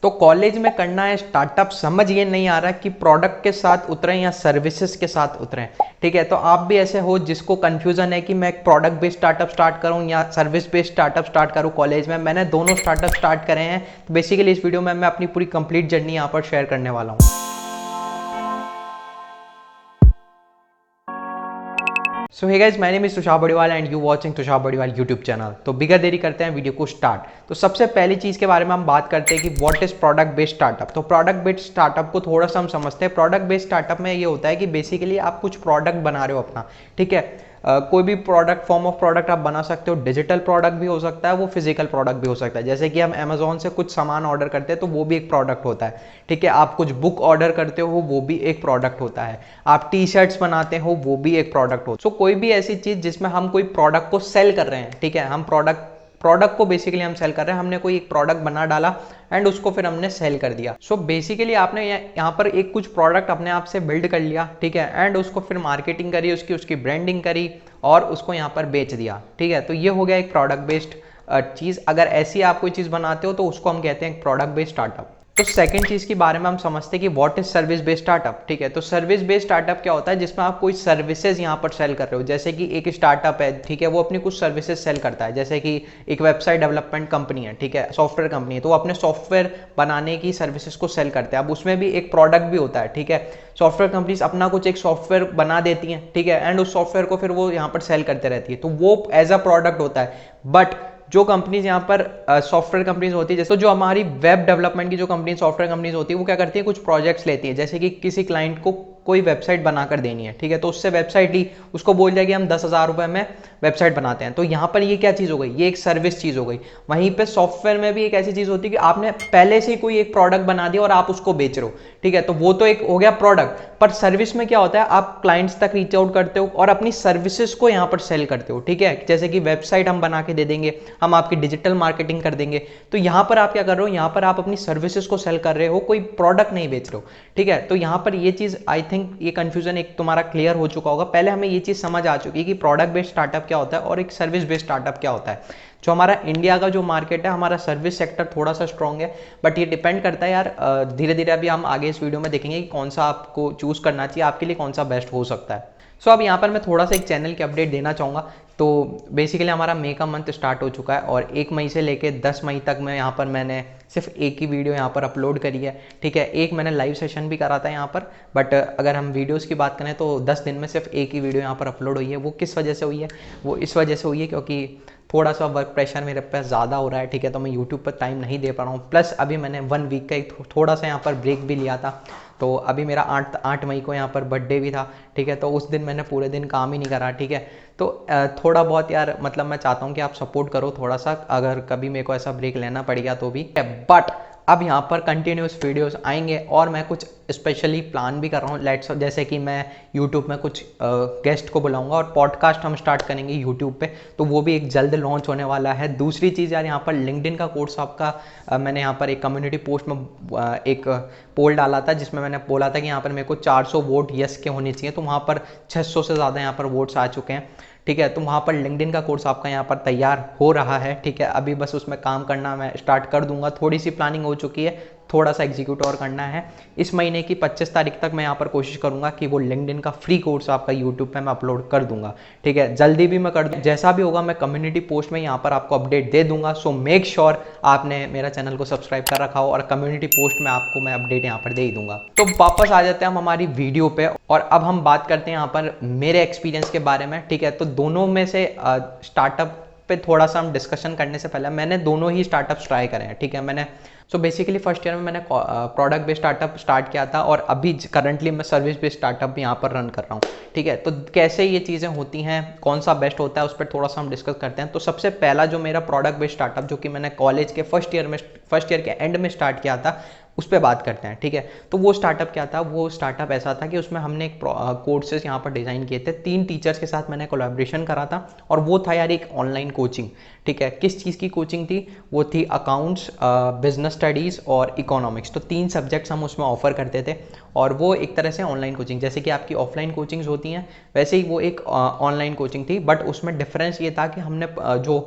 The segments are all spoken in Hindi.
तो कॉलेज में करना है स्टार्टअप, समझ ये नहीं आ रहा कि प्रोडक्ट के साथ उतरें या सर्विसेज के साथ उतरें। ठीक है, तो आप भी ऐसे हो जिसको कंफ्यूजन है कि मैं एक प्रोडक्ट बेस्ड स्टार्टअप स्टार्ट करूं या सर्विस बेस्ड स्टार्टअप स्टार्ट करूं। कॉलेज में मैंने दोनों स्टार्टअप स्टार्ट करे हैं, तो बेसिकली इस वीडियो में मैं अपनी पूरी कंप्लीट जर्नी यहाँ पर शेयर करने वाला हूँ। So hey guys, my name is Tushar Badiwal and you watching Tushar Badiwal YouTube channel. तो बिगर देरी करते हैं वीडियो को स्टार्ट। तो सबसे पहली चीज़ के बारे में हम बात करते हैं कि what is product based startup. तो प्रोडक्ट बेस्ड स्टार्टअप को थोड़ा सा हम समझते हैं। प्रोडक्ट बेस्ड स्टार्टअप में ये होता है कि बेसिकली आप कुछ प्रोडक्ट बना रहे हो अपना, ठीक है। कोई भी प्रोडक्ट, फॉर्म ऑफ प्रोडक्ट आप बना सकते हो। डिजिटल प्रोडक्ट भी हो सकता है, वो फिजिकल प्रोडक्ट भी हो सकता है। जैसे कि हम अमेजोन से कुछ सामान ऑर्डर करते हैं तो वो भी एक प्रोडक्ट होता है, ठीक है। आप कुछ बुक ऑर्डर करते हो वो भी एक प्रोडक्ट होता है। आप टी शर्ट्स बनाते हो वो भी एक प्रोडक्ट हो। सो कोई भी ऐसी चीज जिसमें हम कोई प्रोडक्ट को सेल कर रहे हैं, ठीक है। हम प्रोडक्ट को बेसिकली हम सेल कर रहे हैं। हमने कोई एक प्रोडक्ट बना डाला एंड उसको फिर हमने सेल कर दिया। सो बेसिकली आपने यहाँ पर एक कुछ प्रोडक्ट अपने आप से बिल्ड कर लिया, ठीक है, एंड उसको फिर मार्केटिंग करी, उसकी ब्रांडिंग करी और उसको यहाँ पर बेच दिया, ठीक है। तो ये हो गया एक प्रोडक्ट बेस्ड चीज़। अगर ऐसी आप कोई चीज़ बनाते हो तो उसको हम कहते हैं प्रोडक्ट बेस्ड स्टार्टअप। तो सेकंड चीज के बारे में हम समझते हैं कि what is service based startup, ठीक है। तो सर्विस बेस्ड स्टार्टअप क्या होता है, जिसमें आप कोई सर्विसेज यहाँ पर सेल कर रहे हो। जैसे कि एक स्टार्टअप है, ठीक है, वो अपनी कुछ सर्विसेज सेल करता है। जैसे कि एक वेबसाइट डेवलपमेंट कंपनी है, ठीक है, सॉफ्टवेयर कंपनी है, तो वो अपने सॉफ्टवेयर बनाने की सर्विसेज को सेल करते हैं। अब उसमें भी एक प्रोडक्ट भी होता है, ठीक है। सॉफ्टवेयर कंपनीज अपना कुछ एक सॉफ्टवेयर बना देती हैं, ठीक है, एंड उस सॉफ्टवेयर को फिर वो यहाँ पर सेल करते रहती है, तो वो एज अ प्रोडक्ट होता है। बट जो कंपनीज यहाँ पर सॉफ्टवेयर कंपनीज होती है, जैसे तो जो हमारी वेब डेवलपमेंट की जो कंपनी सॉफ्टवेयर कंपनीज होती है, वो क्या करती है, कुछ प्रोजेक्ट्स लेती है। जैसे कि किसी क्लाइंट को कोई वेबसाइट बनाकर देनी है, ठीक है, तो उससे वेबसाइट ली, उसको बोल दिया कि हम 10,000 रुपए में वेबसाइट बनाते हैं। तो यहाँ पर ये क्या चीज़ हो गई, ये एक सर्विस चीज़ हो गई। वहीं पे सॉफ्टवेयर में भी एक ऐसी चीज़ होती है कि आपने पहले से कोई एक प्रोडक्ट बना दिया और आप उसको बेच रहे हो, ठीक है, तो वो तो एक हो गया प्रोडक्ट। पर सर्विस में क्या होता है, आप क्लाइंट्स तक रीच आउट करते हो और अपनी सर्विसेज को यहाँ पर सेल करते हो, ठीक है। जैसे कि वेबसाइट हम बना के दे देंगे, हम आपकी डिजिटल मार्केटिंग कर देंगे। तो यहाँ पर आप क्या कर रहे हो, यहाँ पर आप अपनी सर्विसेज को सेल कर रहे हो, कोई प्रोडक्ट नहीं बेच रहे हो, ठीक है। तो यहाँ पर ये चीज़, आई थिंक ये कंफ्यूजन एक तुम्हारा क्लियर हो चुका होगा। पहले हमें ये चीज़ समझ आ चुकी है कि प्रोडक्ट बेस्ड स्टार्टअप क्या होता है और एक सर्विस बेस्ड स्टार्टअप क्या होता है। जो हमारा इंडिया का जो मार्केट है, हमारा सर्विस सेक्टर थोड़ा सा स्ट्रॉन्ग है, बट ये डिपेंड करता है यार, धीरे धीरे अभी हम आगे इस वीडियो में देखेंगे कि कौन सा आपको चूज करना चाहिए, आपके लिए कौन सा बेस्ट हो सकता है। सो अब यहाँ पर मैं थोड़ा सा एक चैनल की अपडेट देना चाहूँगा। तो बेसिकली हमारा मई का मंथ स्टार्ट हो चुका है और 1 मई से लेके 10 मई तक मैं यहाँ पर मैंने सिर्फ एक ही वीडियो यहाँ पर अपलोड करी है, ठीक है। एक मैंने लाइव सेशन भी करा था यहाँ पर, बट अगर हम वीडियोस की बात करें तो 10 दिन में सिर्फ एक ही वीडियो यहाँ पर अपलोड हुई है। वो किस वजह से हुई है, वो इस वजह से हुई है क्योंकि थोड़ा सा वर्क प्रेशर मेरे पे ज़्यादा हो रहा है, ठीक है, तो मैं यूट्यूब पर टाइम नहीं दे पा रहा हूँ। प्लस अभी मैंने 1 वीक का एक थोड़ा सा यहाँ पर ब्रेक भी लिया था। तो अभी मेरा 8 मई को यहाँ पर बर्थडे भी था, ठीक है, तो उस दिन मैंने पूरे दिन काम ही नहीं करा, ठीक है। तो थोड़ा बहुत यार, मतलब मैं चाहता हूँ कि आप सपोर्ट करो थोड़ा सा, अगर कभी मेरे को ऐसा ब्रेक लेना पड़ गया तो भी। बट अब यहाँ पर कंटिन्यूस वीडियोस आएंगे और मैं कुछ स्पेशली प्लान भी कर रहा हूँ। लेट्स, जैसे कि मैं यूट्यूब में कुछ गेस्ट को बुलाऊंगा और पॉडकास्ट हम स्टार्ट करेंगे यूट्यूब पे, तो वो भी एक जल्द लॉन्च होने वाला है। दूसरी चीज़ यार, यहाँ पर लिंक्डइन का कोर्स आपका मैंने यहाँ पर एक कम्युनिटी पोस्ट में एक पोल डाला था, जिसमें मैंने बोला था कि यहाँ पर मेरे को 400 वोट यस के होने चाहिए, तो वहाँ पर 600 से ज़्यादा यहाँ पर वोट्स आ चुके हैं, ठीक है। तो वहाँ पर लिंक्डइन का कोर्स आपका यहाँ पर तैयार हो रहा है, ठीक है। अभी बस उसमें काम करना मैं स्टार्ट कर दूंगा। थोड़ी सी प्लानिंग हो चुकी है, थोड़ा सा एग्जीक्यूट और करना है। इस महीने की 25 तारीख तक मैं यहाँ पर कोशिश करूंगा कि वो लिंक्डइन का फ्री कोर्स आपका यूट्यूब पे मैं अपलोड कर दूंगा, ठीक है। जल्दी भी मैं कर दूँ, जैसा भी होगा मैं कम्युनिटी पोस्ट में यहाँ पर आपको अपडेट दे दूंगा। सो मेक श्योर आपने मेरा चैनल को सब्सक्राइब कर रखा हो और कम्युनिटी पोस्ट में आपको मैं अपडेट यहाँ पर दे ही दूंगा। तो वापस आ जाते हैं हम हमारी वीडियो पे और अब हम बात करते हैं यहाँ पर मेरे एक्सपीरियंस के बारे में, ठीक है। तो दोनों में से स्टार्टअप पे थोड़ा सा हम डिस्कशन करने से पहले, मैंने दोनों ही स्टार्टअप्स ट्राई करे हैं, ठीक है। मैंने बेसिकली फर्स्ट ईयर में मैंने प्रोडक्ट बेस्ड स्टार्टअप स्टार्ट किया था और अभी करंटली मैं सर्विस बेस्ड स्टार्टअप भी यहाँ पर रन कर रहा हूँ, ठीक है। तो कैसे ये चीज़ें होती हैं, कौन सा बेस्ट होता है, उस पर थोड़ा सा हम डिस्कस करते हैं। तो सबसे पहला जो मेरा प्रोडक्ट बेस्ड स्टार्टअप, जो कि मैंने कॉलेज के फर्स्ट ईयर के एंड में स्टार्ट किया था, उस पर बात करते हैं, ठीक है। तो वो स्टार्टअप क्या था, वो स्टार्टअप ऐसा था कि उसमें हमने एक कोर्सेज यहाँ पर डिज़ाइन किए थे। 3 टीचर्स के साथ मैंने कोलैबोरेशन करा था और वो था यार एक ऑनलाइन कोचिंग, ठीक है। किस चीज़ की कोचिंग थी, वो थी अकाउंट्स, बिजनेस स्टडीज़ और इकोनॉमिक्स। तो 3 सब्जेक्ट्स हम उसमें ऑफर करते थे और वो एक तरह से ऑनलाइन कोचिंग, जैसे कि आपकी ऑफलाइन कोचिंग्स होती हैं वैसे ही वो एक ऑनलाइन कोचिंग थी। बट उसमें डिफरेंस ये था कि हमने जो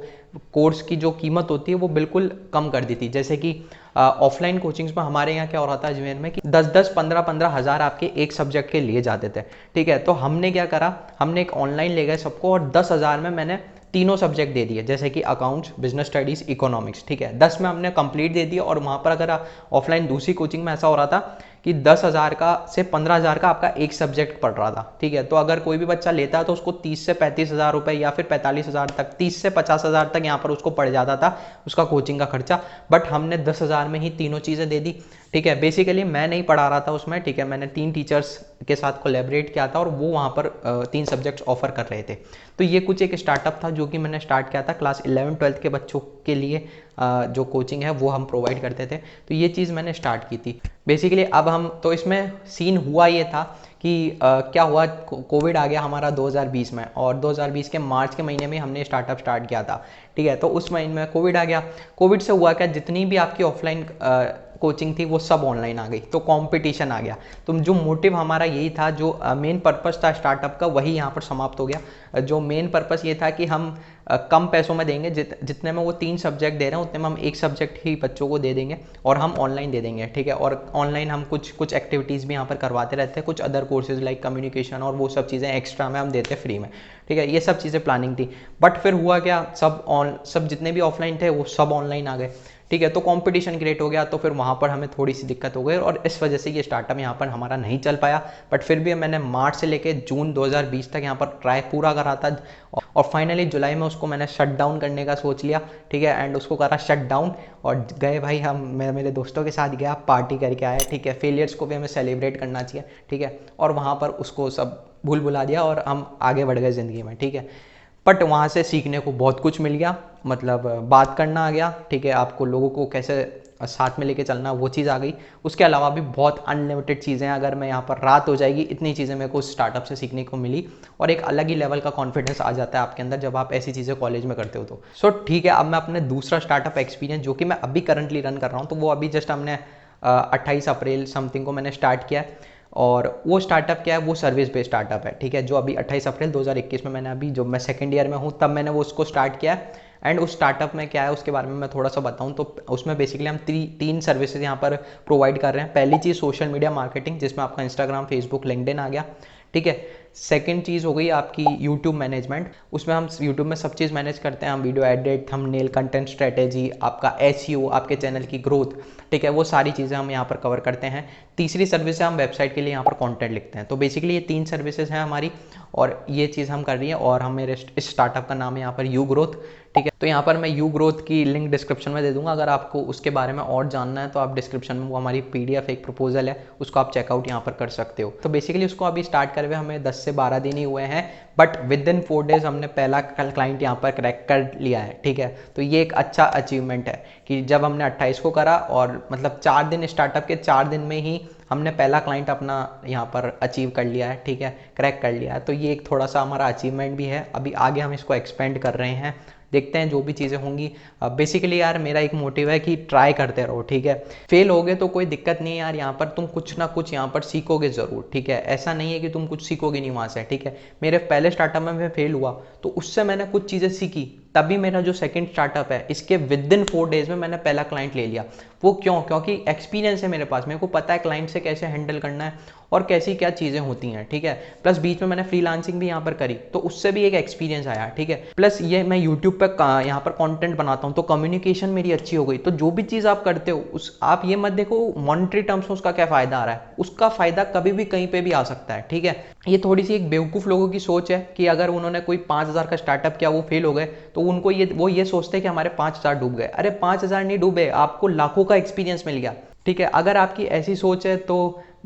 कोर्स की जो कीमत होती है वो बिल्कुल कम कर दी थी। जैसे कि ऑफलाइन कोचिंग्स में हमारे यहाँ क्या हो रहा था अजमेर में कि 10-10, 15-15 हज़ार आपके एक सब्जेक्ट के लिए जाते थे, ठीक है। तो हमने क्या करा, हमने एक ऑनलाइन ले गए सबको और 10,000 में मैंने तीनों सब्जेक्ट दे दिए, जैसे कि अकाउंट्स, बिजनेस स्टडीज़, इकोनॉमिक्स, ठीक है। 10 में हमने कंप्लीट दे दिया। और वहाँ पर अगर ऑफलाइन दूसरी कोचिंग में ऐसा हो रहा था कि 10,000 का से 15,000 का आपका एक सब्जेक्ट पड़ रहा था, ठीक है। तो अगर कोई भी बच्चा लेता है तो उसको 30 से 35,000 रुपये या फिर 45,000 तक, 30 से 50,000 तक यहाँ पर उसको पड़ जाता था उसका कोचिंग का खर्चा। बट हमने 10,000 में ही तीनों चीज़ें दे दी, ठीक है। बेसिकली मैं नहीं पढ़ा रहा था उसमें, ठीक है। मैंने 3 टीचर्स के साथ कोलैबोरेट किया था और वो वहाँ पर 3 सब्जेक्ट्स ऑफर कर रहे थे। तो ये कुछ एक स्टार्टअप था जो कि मैंने स्टार्ट किया था क्लास 11-12 के बच्चों के लिए। जो कोचिंग है वो हम प्रोवाइड करते थे। तो ये चीज़ मैंने स्टार्ट की थी बेसिकली। अब हम तो इसमें सीन हुआ ये था कि क्या हुआ, कोविड आ गया हमारा 2020 में, और 2020 के मार्च के महीने में हमने स्टार्टअप स्टार्ट किया था, ठीक है। तो उस महीने में कोविड आ गया। कोविड से हुआ क्या, जितनी भी आपकी ऑफलाइन कोचिंग थी वो सब ऑनलाइन आ गई, तो कंपटीशन आ गया। तो जो मोटिव हमारा यही था, जो मेन पर्पस था स्टार्टअप का, वही यहाँ पर समाप्त हो गया। जो मेन पर्पस ये था कि हम कम पैसों में देंगे, जितने में वो 3 सब्जेक्ट दे रहे हैं उतने में हम एक सब्जेक्ट ही बच्चों को दे देंगे और हम ऑनलाइन दे देंगे, ठीक है। और ऑनलाइन हम कुछ एक्टिविटीज़ भी यहाँ पर करवाते रहते हैं, कुछ अदर कोर्सेज लाइक कम्युनिकेशन और वो सब चीज़ें एक्स्ट्रा में हम देते हैं फ्री में, ठीक है। ये सब चीज़ें प्लानिंग थी। बट फिर हुआ क्या, सब जितने भी ऑफलाइन थे वो सब ऑनलाइन आ गए, ठीक है। तो कंपटीशन क्रिएट हो गया, तो फिर वहाँ पर हमें थोड़ी सी दिक्कत हो गई और इस वजह से ये स्टार्टअप यहाँ पर हमारा नहीं चल पाया। बट फिर भी मैंने मार्च से लेके जून 2020 तक यहाँ पर ट्राई पूरा करा था और फाइनली जुलाई में उसको मैंने शट डाउन करने का सोच लिया, ठीक है। एंड उसको करा शट डाउन और गए भाई हम, मैं मेरे दोस्तों के साथ गया, पार्टी करके आया, ठीक है। फेलियर्स को भी हमें सेलिब्रेट करना चाहिए, ठीक है। और वहाँ पर उसको सब भूल भुला दिया और हम आगे बढ़ गए ज़िंदगी में, ठीक है। बट वहाँ से सीखने को बहुत कुछ मिल गया, मतलब बात करना आ गया, ठीक है। आपको लोगों को कैसे साथ में लेके चलना, वो चीज़ आ गई। उसके अलावा भी बहुत अनलिमिटेड चीज़ें, अगर मैं यहाँ पर रात हो जाएगी इतनी चीज़ें मेरे को स्टार्टअप से सीखने को मिली और एक अलग ही लेवल का कॉन्फिडेंस आ जाता है आपके अंदर जब आप ऐसी चीज़ें कॉलेज में करते हो। तो सो ठीक है, अब मैं अपने दूसरा स्टार्टअप एक्सपीरियंस जो कि मैं अभी करंटली रन कर रहा हूँ, तो वो अभी जस्ट हमने 28 अप्रैल समथिंग को मैंने स्टार्ट किया है। और वो स्टार्टअप क्या है, वो सर्विस बेस्ड स्टार्टअप है, ठीक है। जो अभी 28 अप्रैल 2021 में मैंने अभी, जो मैं सेकंड ईयर में हूँ तब मैंने वो उसको स्टार्ट किया है। एंड उस स्टार्टअप में क्या है उसके बारे में मैं थोड़ा सा बताऊं तो उसमें बेसिकली हम 3 सर्विसेज यहाँ पर प्रोवाइड कर रहे हैं। पहली चीज़ सोशल मीडिया मार्केटिंग, जिसमें आपका इंस्टाग्राम, फेसबुक, लिंक्डइन आ गया, ठीक है। सेकंड चीज़ हो गई आपकी यूट्यूब मैनेजमेंट, उसमें हम यूट्यूब में सब चीज़ मैनेज करते हैं, हम video edit, thumbnail, content strategy, आपका एसईओ, आपके चैनल की ग्रोथ, ठीक है, वो सारी चीज़ें हम यहाँ पर कवर करते हैं। तीसरी सर्विस है हम वेबसाइट के लिए यहाँ पर कंटेंट लिखते हैं। तो बेसिकली ये 3 सर्विसेज हैं हमारी और ये चीज़ हम कर रही है। और हम मेरे इस स्टार्टअप का नाम है यहाँ पर यू ग्रोथ, ठीक है। तो यहाँ पर मैं यू ग्रोथ की लिंक डिस्क्रिप्शन में दे दूंगा, अगर आपको उसके बारे में और जानना है तो आप डिस्क्रिप्शन में, वो हमारी पीडीएफ एक प्रपोजल है, उसको आप चेकआउट यहाँ पर कर सकते हो। तो बेसिकली उसको अभी स्टार्ट करे हुए हमें 10 से 12 दिन ही हुए हैं, बट विद इन 4 डेज हमने पहला क्लाइंट यहाँ पर क्रैक कर लिया है, ठीक है। तो ये एक अच्छा अचीवमेंट है कि जब हमने 28 को करा और मतलब 4 दिन, स्टार्टअप के 4 दिन में ही हमने पहला क्लाइंट अपना यहाँ पर अचीव कर लिया है, ठीक है, क्रैक कर लिया है। तो ये एक थोड़ा सा हमारा अचीवमेंट भी है। अभी आगे हम इसको एक्सपेंड कर रहे हैं, देखते हैं जो भी चीज़ें होंगी। बेसिकली यार मेरा एक मोटिव है कि ट्राई करते रहो, ठीक है। फेल होगे तो कोई दिक्कत नहीं है यार, यहाँ पर तुम कुछ ना कुछ यहाँ पर सीखोगे ज़रूर, ठीक है। ऐसा नहीं है कि तुम कुछ सीखोगे नहीं वहाँ से, ठीक है। मेरे पहले स्टार्टअप में मैं फेल हुआ तो उससे मैंने कुछ चीज़ें सीखी, तभी मेरा जो सेकंड स्टार्टअप है इसके विद इन 4 डेज में मैंने पहला क्लाइंट ले लिया। वो क्यों? क्योंकि एक्सपीरियंस है मेरे पास, मेरे को पता है क्लाइंट से कैसे हैंडल करना है और कैसी क्या चीज़ें होती हैं, ठीक है। प्लस बीच में मैंने फ्रीलांसिंग भी यहाँ पर करी तो उससे भी एक एक्सपीरियंस आया, ठीक है। प्लस ये मैं यूट्यूब पर यहाँ पर कंटेंट बनाता हूँ तो कम्युनिकेशन मेरी अच्छी हो गई। तो जो भी चीज़ आप करते हो उस, आप ये मत देखो मॉनेटरी टर्म्स में उसका क्या फ़ायदा आ रहा है, उसका फ़ायदा कभी भी कहीं पर भी आ सकता है, ठीक है। ये थोड़ी सी एक बेवकूफ़ लोगों की सोच है कि अगर उन्होंने कोई 5,000 का स्टार्टअप किया, वो फेल हो गए तो उनको वो ये सोचते हैं कि हमारे 5,000 डूब गए। अरे 5,000 नहीं डूबे, आपको लाखों का एक्सपीरियंस मिल गया, ठीक है। अगर आपकी ऐसी सोच है तो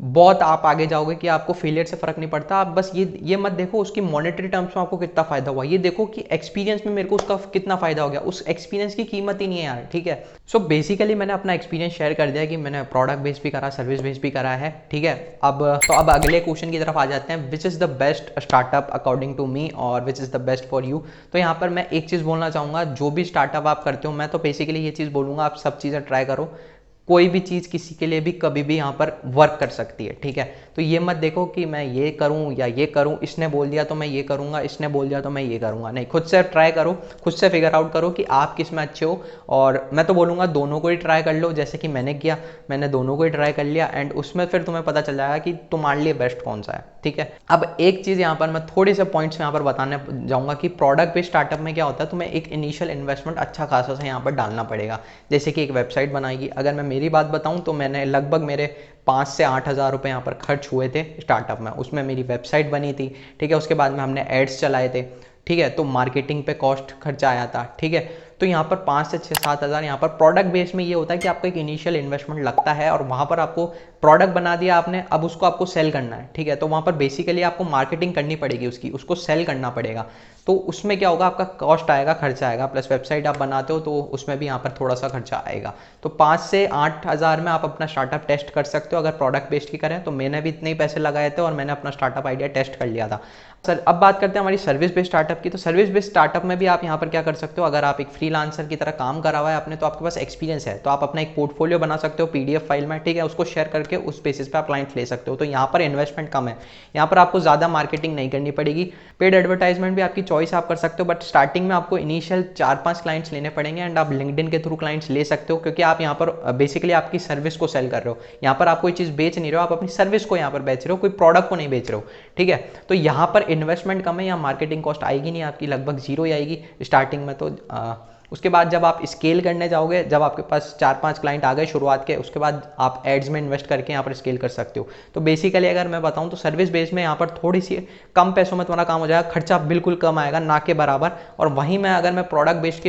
बहुत आप आगे जाओगे कि आपको फेलियर से फर्क नहीं पड़ता। आप बस ये मत देखो उसकी मॉनेटरी टर्म्स में आपको कितना फायदा हुआ, ये देखो कि एक्सपीरियंस में मेरे को उसका कितना फायदा हो गया। उस एक्सपीरियंस की कीमत ही नहीं है यार, ठीक है। सो बेसिकली मैंने अपना एक्सपीरियंस शेयर कर दिया कि मैंने प्रोडक्ट बेस भी करा, सर्विस बेस भी करा है, ठीक है। अब अगले क्वेश्चन की तरफ आ जाते हैं, which is the best startup according to me और which is the best for you. तो यहाँ पर मैं एक चीज़ बोलना चाहूँगा, जो भी स्टार्टअप आप करते हो, मैं तो बेसिकली ये चीज़ बोलूँगा आप सब चीज़ें ट्राई करो, कोई भी चीज़ किसी के लिए भी कभी भी यहाँ पर वर्क कर सकती है, ठीक है। तो ये मत देखो कि मैं ये करूँ या ये करूँ, इसने बोल दिया तो मैं ये करूँगा, इसने बोल दिया तो मैं ये करूँगा। नहीं, खुद से ट्राई करो, खुद से फिगर आउट करो कि आप किस में अच्छे हो। और मैं तो बोलूँगा दोनों को ही ट्राई कर लो, जैसे कि मैंने किया, मैंने दोनों को ही ट्राई कर लिया एंड उसमें फिर तुम्हें पता चल जाएगा कि तुम्हारे लिए बेस्ट कौन सा है, ठीक है। अब एक चीज़ यहाँ पर मैं थोड़े से पॉइंट्स यहाँ पर बताने जाऊँगा कि प्रोडक्ट बेस्ड स्टार्टअप में क्या होता है, तुम्हें एक इनिशियल इन्वेस्टमेंट अच्छा खासा सा यहाँ पर डालना पड़ेगा। जैसे कि एक वेबसाइट बनाएगी, अगर मैं मेरी बात बताऊँ तो मैंने लगभग मेरे 5 से 8 हज़ार रुपये यहाँ पर खर्च हुए थे स्टार्टअप में। उसमें मेरी वेबसाइट बनी थी, ठीक है। उसके बाद में हमने एड्स चलाए थे, ठीक है। तो मार्केटिंग पे कॉस्ट खर्चा आया था, ठीक है। तो यहाँ पर 5 से 6-7 हज़ार यहाँ पर प्रोडक्ट बेस में ये होता है कि आपको एक इनिशियल इन्वेस्टमेंट लगता है और वहाँ पर आपको प्रोडक्ट बना दिया आपने, अब उसको आपको सेल करना है, ठीक है। तो वहाँ पर बेसिकली आपको मार्केटिंग करनी पड़ेगी उसकी, उसको सेल करना पड़ेगा। तो उसमें क्या होगा, आपका कॉस्ट आएगा, खर्चा आएगा, प्लस वेबसाइट आप बनाते हो तो उसमें भी यहाँ पर थोड़ा सा खर्चा आएगा। तो 5 से 8 हज़ार में आप अपना स्टार्टअप टेस्ट कर सकते हो अगर प्रोडक्ट बेस्ड की करें तो। मैंने भी इतने ही पैसे लगाए थे और मैंने अपना स्टार्टअप आइडिया टेस्ट कर लिया था। सर अब बात करते हैं हमारी सर्विस बेस्ड स्टार्टअप की। तो सर्विस बेस्ड स्टार्टअप में भी आप यहाँ पर क्या कर सकते हो, अगर आप एक फ्रीलांसर की तरह काम करा हुआ है आपने, तो आपके पास एक्सपीरियंस है, तो आप अपना एक पोर्टफोलियो बना सकते हो पीडीएफ फाइल में, ठीक है। उसको शेयर करके उस बेसिस पे आप क्लाइंट ले सकते हो। तो यहाँ पर इन्वेस्टमेंट कम है, यहाँ पर आपको ज़्यादा मार्केटिंग नहीं करनी पड़ेगी। पेड एडवर्टाइजमेंट भी आपकी चॉइस आप कर सकते हो, बट स्टार्टिंग में आपको इनिशियल 4-5 क्लाइंट्स लेने पड़ेंगे एंड आप लिंक्डइन के थ्रू क्लाइंट्स ले सकते हो, क्योंकि आप यहाँ पर बेसिकली आपकी सर्विस को सेल कर रहे हो। यहाँ पर आप कोई चीज़ बेच नहीं रहे हो, आप अपनी सर्विस को यहाँ पर बेच रहे हो, कोई प्रोडक्ट को नहीं बेच रहे हो, ठीक है। तो यहाँ पर इन्वेस्टमेंट कम है, यहाँ मार्केटिंग कॉस्ट आएगी नहीं आपकी, लगभग जीरो ही आएगी स्टार्टिंग में। तो उसके बाद जब आप स्केल करने जाओगे, जब आपके पास 4-5 क्लाइंट आ गए शुरुआत के, उसके बाद आप एड्स में इन्वेस्ट करके यहाँ पर स्केल कर सकते हो। तो बेसिकली अगर मैं बताऊँ तो सर्विस बेस में यहाँ पर थोड़ी सी कम पैसों में तुम्हारा काम हो जाएगा, खर्चा बिल्कुल कम आएगा, ना के बराबर। और वहीं मैं अगर मैं प्रोडक्ट बेस्ड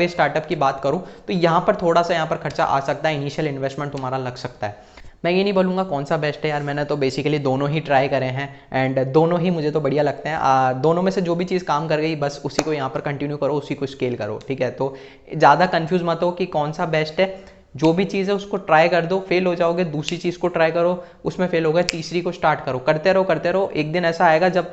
स्टार्टअप की बात करूँ तो यहाँ पर थोड़ा सा यहाँ पर खर्चा आ सकता है, इनिशियल इन्वेस्टमेंट तुम्हारा लग सकता है। मैं ये नहीं बोलूँगा कौन सा बेस्ट है यार, मैंने तो बेसिकली दोनों ही ट्राई करे हैं एंड दोनों ही मुझे तो बढ़िया लगते हैं। दोनों में से जो भी चीज़ काम कर गई बस उसी को यहाँ पर कंटिन्यू करो, उसी को स्केल करो, ठीक है। तो ज़्यादा कंफ्यूज मत हो कि कौन सा बेस्ट है, जो भी चीज़ है उसको ट्राई कर दो, फेल हो जाओगे दूसरी चीज़ को ट्राई करो, उसमें फेल हो गए तीसरी को स्टार्ट करो, करते रहो। एक दिन ऐसा आएगा जब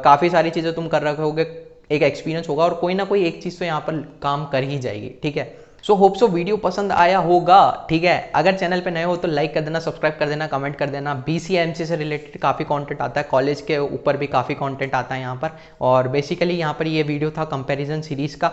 काफ़ी सारी चीज़ें तुम कर रखे होगे, एक एक्सपीरियंस होगा और कोई ना कोई एक चीज़ तो यहाँ पर काम कर ही जाएगी, ठीक है। सो होप सो वीडियो पसंद आया होगा, ठीक है। अगर चैनल पे नए हो तो लाइक कर देना, सब्सक्राइब कर देना, कमेंट कर देना। BCMC से रिलेटेड काफ़ी कंटेंट आता है, कॉलेज के ऊपर भी काफ़ी कंटेंट आता है यहाँ पर। और बेसिकली यहाँ पर ये वीडियो था कंपैरिजन सीरीज़ का।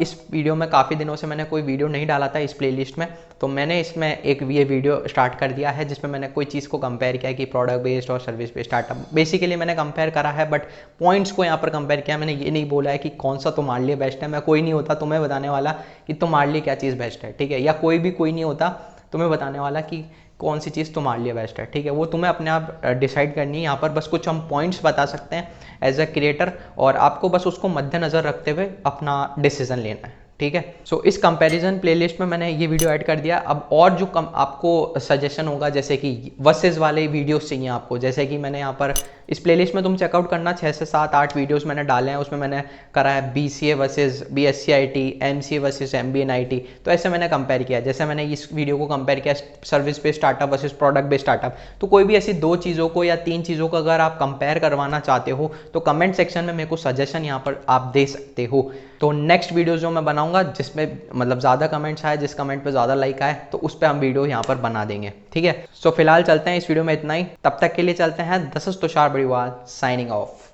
इस वीडियो में काफ़ी दिनों से मैंने कोई वीडियो नहीं डाला था इस प्लेलिस्ट में, तो मैंने इसमें एक ये वीडियो स्टार्ट कर दिया है जिसमें मैंने कोई चीज़ को कंपेयर किया कि प्रोडक्ट बेस्ड और सर्विस बेस्ड स्टार्टअप। बेसिकली मैंने कंपेयर करा है, बट पॉइंट्स को यहाँ पर कंपेयर किया। मैंने ये नहीं बोला है कि कौन सा तुम्हारे लिए बेस्ट है, मैं कोई नहीं होता तुम्हें बताने वाला कि तुम्हारे लिए क्या चीज़ बेस्ट है, ठीक है। या कोई नहीं होता तुम्हें बताने वाला कि कौन सी चीज़ तुम्हारे लिए बेस्ट है, ठीक है। वो तुम्हें अपने आप डिसाइड करनी है। यहाँ पर बस कुछ हम पॉइंट्स बता सकते हैं एज अ क्रिएटर, और आपको बस उसको मद्देनज़र रखते हुए अपना डिसीजन लेना है, ठीक है। सो इस कंपैरिजन प्लेलिस्ट में मैंने ये वीडियो ऐड कर दिया। अब और जो आपको सजेशन होगा, जैसे कि वर्सेस वाले वीडियोस चाहिए आपको, जैसे कि मैंने यहाँ पर इस प्लेलिस्ट में तुम चेकआउट करना 6 से 7-8 वीडियोस मैंने डाले हैं। उसमें मैंने करा है BCA versus BSc IT, MCA versus MBA IT। तो ऐसे मैंने कंपेयर किया, जैसे मैंने इस वीडियो को कंपेयर किया service based startup versus product based startup. तो कोई भी ऐसी 2 चीज़ों को या 3 चीज़ों को अगर आप कंपेयर करवाना चाहते हो तो कमेंट सेक्शन में मेरे को सजेशन यहाँ पर आप दे सकते हो। तो नेक्स्ट वीडियो जो मैं बनाऊंगा जिसमें मतलब ज़्यादा कमेंट्स आए, जिस कमेंट पे ज़्यादा लाइक आए, तो उस पर हम वीडियो यहाँ पर बना देंगे, ठीक है। सो फिलहाल चलते हैं, इस वीडियो में इतना ही। तब तक के लिए चलते हैं। This is Tushar Badiwal signing off.